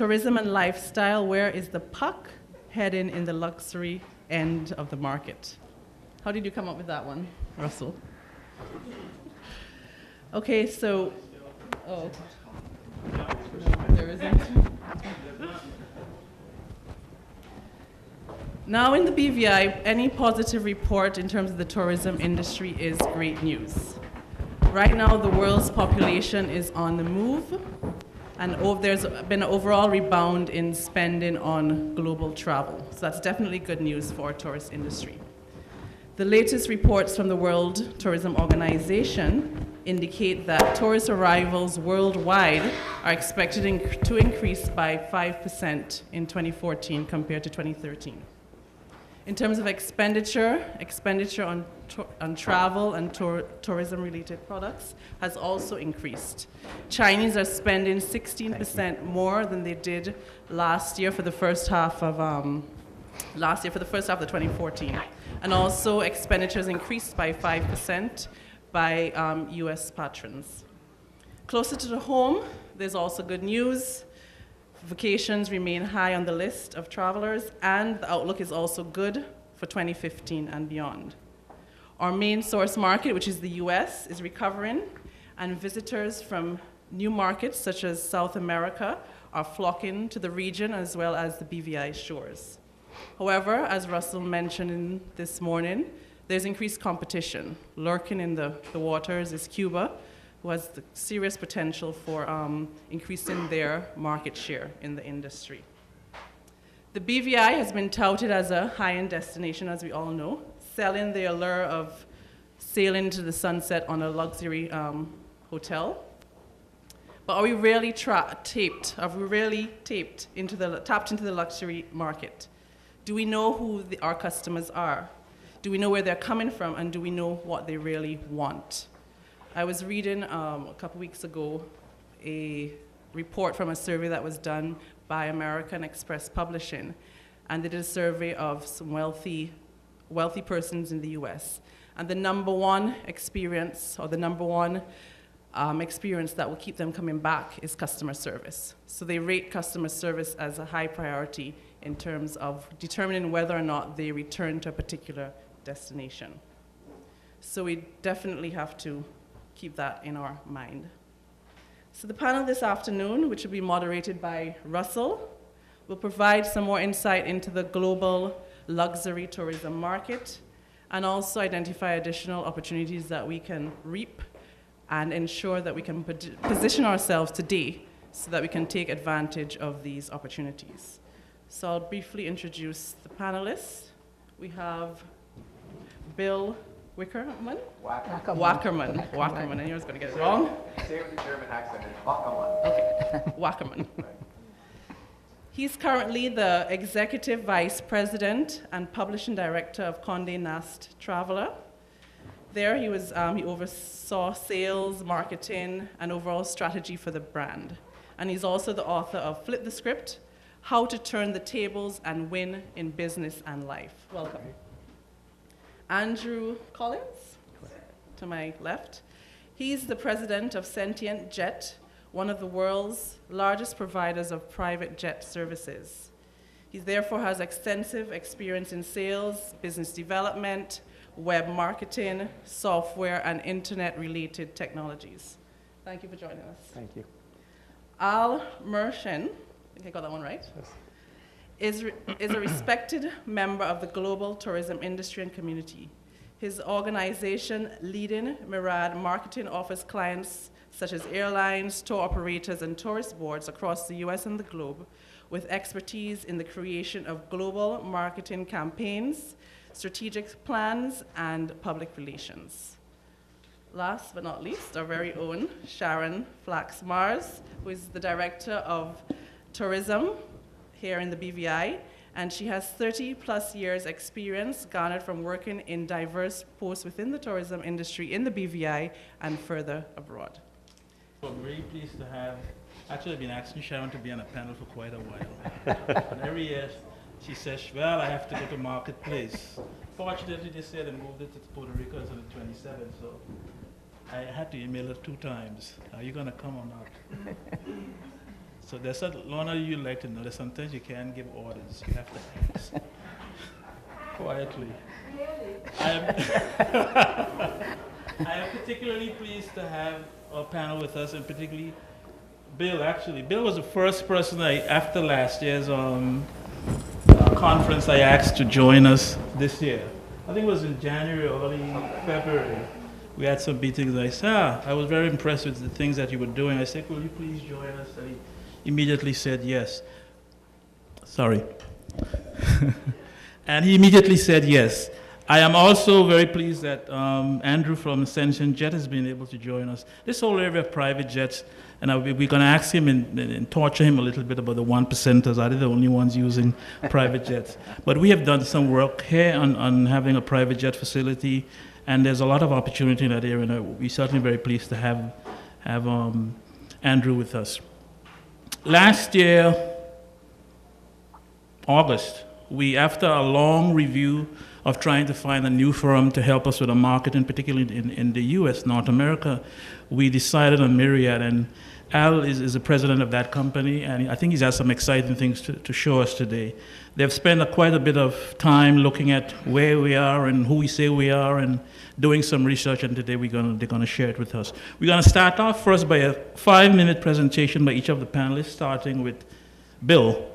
tourism and lifestyle, where is the puck heading in the luxury end of the market? How did you come up with that one, Russell? Okay, so, oh, no, there isn't. Now in the BVI, any positive report in terms of the tourism industry is great news. Right now, the world's population is on the move, and there's been an overall rebound in spending on global travel. So that's definitely good news for our tourist industry. The latest reports from the World Tourism Organization indicate that tourist arrivals worldwide are expected to increase by 5% in 2014 compared to 2013. In terms of expenditure on travel and tourism-related products has also increased. Chinese are spending 16% more than they did last year for the first half of 2014, and also expenditures increased by 5% by U.S. patrons. Closer to the home, there's also good news. Vacations remain high on the list of travelers, and the outlook is also good for 2015 and beyond. Our main source market, which is the US, is recovering, and visitors from new markets such as South America are flocking to the region as well as the BVI shores. However, as Russell mentioned this morning, there's increased competition. Lurking in the waters is Cuba, who has the serious potential for increasing their market share in the industry. The BVI has been touted as a high-end destination, as we all know, selling the allure of sailing to the sunset on a luxury hotel. But are we really tapped into the luxury market? Do we know who our customers are? Do we know where they're coming from, and do we know what they really want? I was reading a couple weeks ago a report from a survey that was done by American Express Publishing, and they did a survey of some wealthy persons in the US. And the number one experience, or the number one experience that will keep them coming back is customer service. So they rate customer service as a high priority in terms of determining whether or not they return to a particular destination. So we definitely have to keep that in our mind. So the panel this afternoon, which will be moderated by Russell, will provide some more insight into the global luxury tourism market and also identify additional opportunities that we can reap and ensure that we can position ourselves today so that we can take advantage of these opportunities. So I'll briefly introduce the panelists. We have Bill Wackermann? Wackermann. I knew I was going to get it wrong. Say it with a German accent. It's Wackermann. Okay, Wackermann. He's currently the Executive Vice President and Publishing Director of Condé Nast Traveler. There he oversaw sales, marketing, and overall strategy for the brand. And he's also the author of Flip the Script, How to Turn the Tables and Win in Business and Life. Welcome. Andrew Collins, to my left. He's the president of Sentient Jet, one of the world's largest providers of private jet services. He therefore has extensive experience in sales, business development, web marketing, software, and internet-related technologies. Thank you for joining us. Thank you. Al Merschen, I think I got that one right? Yes. Is a respected member of the global tourism industry and community. His organization, Leading Mirad Marketing, offers clients such as airlines, tour operators, and tourist boards across the US and the globe with expertise in the creation of global marketing campaigns, strategic plans, and public relations. Last but not least, our very own Sharon Flax-Mars, who is the Director of Tourism here in the BVI, and she has 30+ years experience garnered from working in diverse posts within the tourism industry in the BVI and further abroad. So I'm very pleased to have, actually I've been asking Sharon to be on a panel for quite a while. And every year she says, well, I have to go to Marketplace. Fortunately, they said they moved it to Puerto Rico on the 27th, so I had to email her 2 times. Are you going to come or not? So there's a Lorna, you'd like to know that sometimes you can't give orders. You have to ask quietly. I am particularly pleased to have our panel with us, and particularly Bill, actually. Bill was the first person after last year's conference I asked to join us this year. I think it was in January or early February. We had some meetings. I said, I was very impressed with the things that you were doing. I said, will you please join us? And he immediately said yes. Sorry. And he immediately said yes. I am also very pleased that Andrew from Ascension Jet has been able to join us. This whole area of private jets, and we're going to ask him and torture him a little bit about the 1%ers. Are they the only ones using private jets? But we have done some work here on having a private jet facility, and there's a lot of opportunity in that area, and we're certainly very pleased to have Andrew with us. Last year, August, after a long review of trying to find a new firm to help us with the market, and particularly in the US, North America, we decided on Myriad, and Al is the president of that company, and I think he's has some exciting things to show us today. They've spent quite a bit of time looking at where we are and who we say we are and doing some research, and today they're going to share it with us. We're going to start off first by a 5-minute presentation by each of the panelists, starting with Bill.